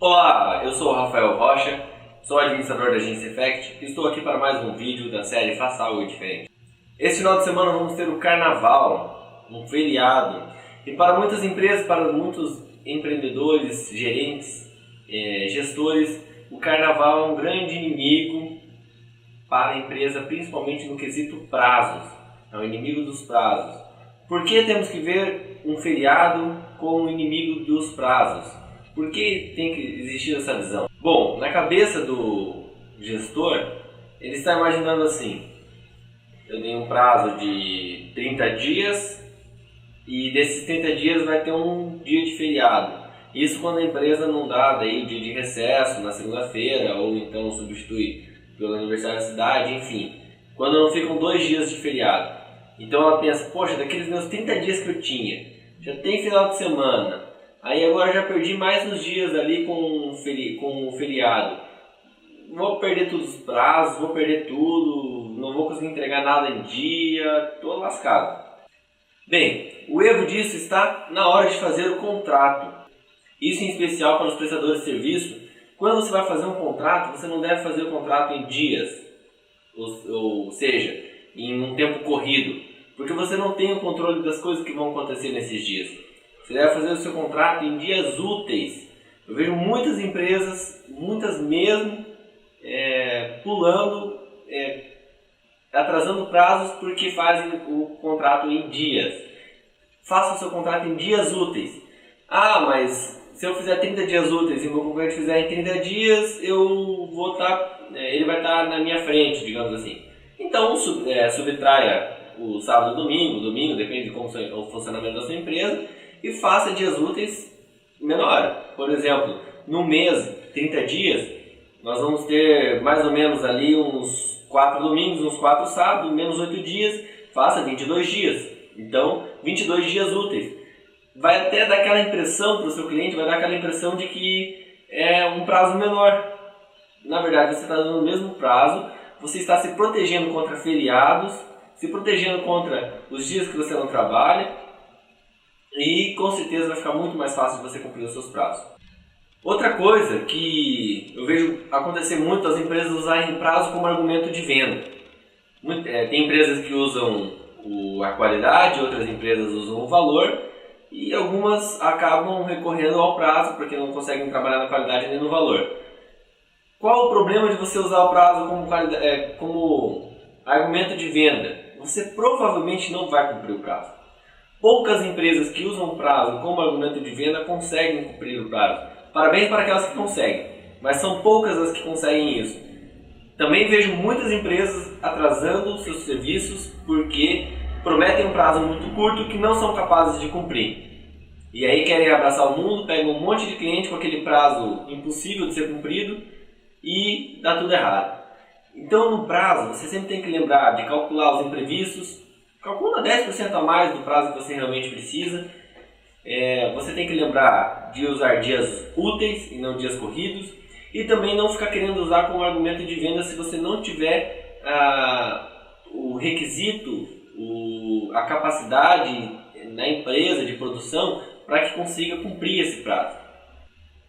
Olá, eu sou o Rafael Rocha, sou administrador da Agência Effect e estou aqui para mais um vídeo da série Faça Algo Diferente. Este final de semana vamos ter o Carnaval, um feriado, e para muitas empresas, para muitos empreendedores, gerentes, gestores, o Carnaval é um grande inimigo para a empresa, principalmente no quesito prazos, é o inimigo dos prazos. Por que temos que ver um feriado como inimigo dos prazos? Por que tem que existir essa visão? Bom, na cabeça do gestor, ele está imaginando assim: eu tenho um prazo de 30 dias e desses 30 dias vai ter um dia de feriado. Isso quando a empresa não dá daí dia de recesso na segunda-feira ou então substitui pelo aniversário da cidade, enfim. Quando não ficam 2 dias de feriado. Então ela pensa, poxa, daqueles meus 30 dias que eu tinha, já tem final de semana. Aí agora já perdi mais uns dias ali com o feriado. Vou perder todos os prazos, vou perder tudo, não vou conseguir entregar nada em dia, estou lascado. Bem, o erro disso está na hora de fazer o contrato. Isso em especial para os prestadores de serviço. Quando você vai fazer um contrato, você não deve fazer o contrato em dias, ou seja, em um tempo corrido, porque você não tem o controle das coisas que vão acontecer nesses dias. Você deve fazer o seu contrato em dias úteis. Eu vejo muitas empresas, muitas mesmo, pulando, atrasando prazos porque fazem o contrato em dias. Faça o seu contrato em dias úteis. Ah, mas se eu fizer 30 dias úteis e o meu concorrente fizer em 30 dias, ele vai estar na minha frente, digamos assim. Então, subtraia o sábado e domingo, depende de como é o funcionamento da sua empresa, e faça dias úteis menor. Por exemplo, no mês, 30 dias, nós vamos ter mais ou menos ali uns 4 domingos, uns 4 sábados, menos 8 dias, faça 22 dias. Então, 22 dias úteis. Vai até dar aquela impressão para o seu cliente, vai dar aquela impressão de que é um prazo menor. Na verdade, você está dando o mesmo prazo, você está se protegendo contra feriados, se protegendo contra os dias que você não trabalha, e com certeza vai ficar muito mais fácil de você cumprir os seus prazos. Outra coisa que eu vejo acontecer muito, as empresas usarem prazo como argumento de venda. Tem empresas que usam a qualidade, outras empresas usam o valor, e algumas acabam recorrendo ao prazo porque não conseguem trabalhar na qualidade nem no valor. Qual o problema de você usar o prazo como argumento de venda? Você provavelmente não vai cumprir o prazo. Poucas empresas que usam o prazo como argumento de venda conseguem cumprir o prazo. Parabéns para aquelas que conseguem, mas são poucas as que conseguem isso. Também vejo muitas empresas atrasando seus serviços porque prometem um prazo muito curto que não são capazes de cumprir. E aí querem abraçar o mundo, pegam um monte de cliente com aquele prazo impossível de ser cumprido e dá tudo errado. Então no prazo você sempre tem que lembrar de calcular os imprevistos. Calcula 10% a mais do prazo que você realmente precisa. Você tem que lembrar de usar dias úteis e não dias corridos. E também não ficar querendo usar como argumento de venda se você não tiver o requisito, a capacidade na empresa de produção para que consiga cumprir esse prazo.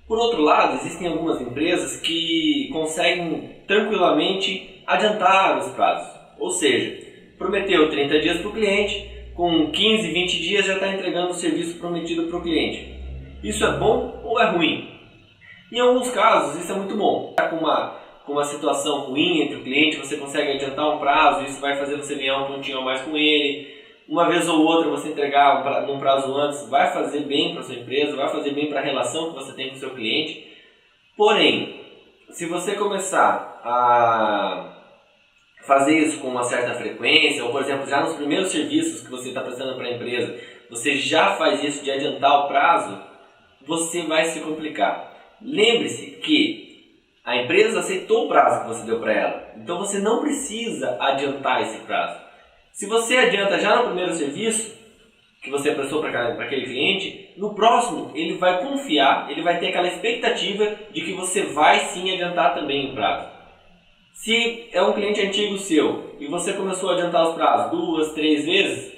Por outro lado, existem algumas empresas que conseguem tranquilamente adiantar os prazos. Ou seja, prometeu 30 dias para o cliente, com 15, 20 dias já está entregando o serviço prometido para o cliente. Isso é bom ou é ruim? Em alguns casos isso é muito bom. Está com uma situação ruim entre o cliente, você consegue adiantar um prazo, isso vai fazer você ganhar um pontinho a mais com ele. Uma vez ou outra você entregar num prazo antes vai fazer bem para a sua empresa, vai fazer bem para a relação que você tem com o seu cliente. Porém, se você começar a fazer isso com uma certa frequência, ou por exemplo, já nos primeiros serviços que você está prestando para a empresa, você já faz isso de adiantar o prazo, você vai se complicar. Lembre-se que a empresa aceitou o prazo que você deu para ela, então você não precisa adiantar esse prazo. Se você adianta já no primeiro serviço que você prestou para aquele cliente, no próximo ele vai confiar, ele vai ter aquela expectativa de que você vai sim adiantar também o prazo. Se é um cliente antigo seu e você começou a adiantar os prazos 2, 3 vezes,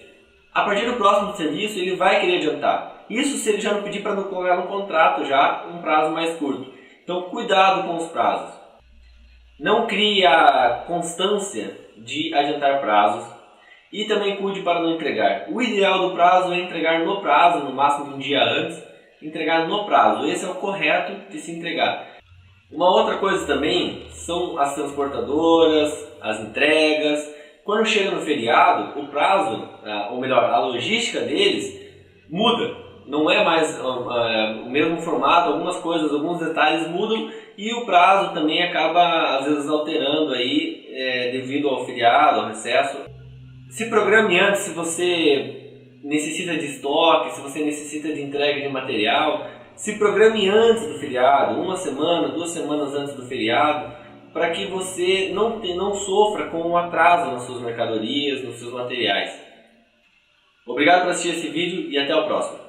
a partir do próximo serviço ele vai querer adiantar. Isso se ele já não pedir para colocar no contrato já um prazo mais curto. Então cuidado com os prazos. Não crie a constância de adiantar prazos e também cuide para não entregar. O ideal do prazo é entregar no prazo, no máximo um dia antes, entregar no prazo. Esse é o correto de se entregar. Uma outra coisa também são as transportadoras, as entregas. Quando chega no feriado, o prazo, ou melhor, a logística deles muda. Não é mais o mesmo formato, algumas coisas, alguns detalhes mudam e o prazo também acaba às vezes alterando aí devido ao feriado, ao recesso. Se programe antes se você necessita de estoque, se você necessita de entrega de material. Se programe antes do feriado, 1 semana, 2 semanas antes do feriado, para que você não sofra com um atraso nas suas mercadorias, nos seus materiais. Obrigado por assistir esse vídeo e até o próximo.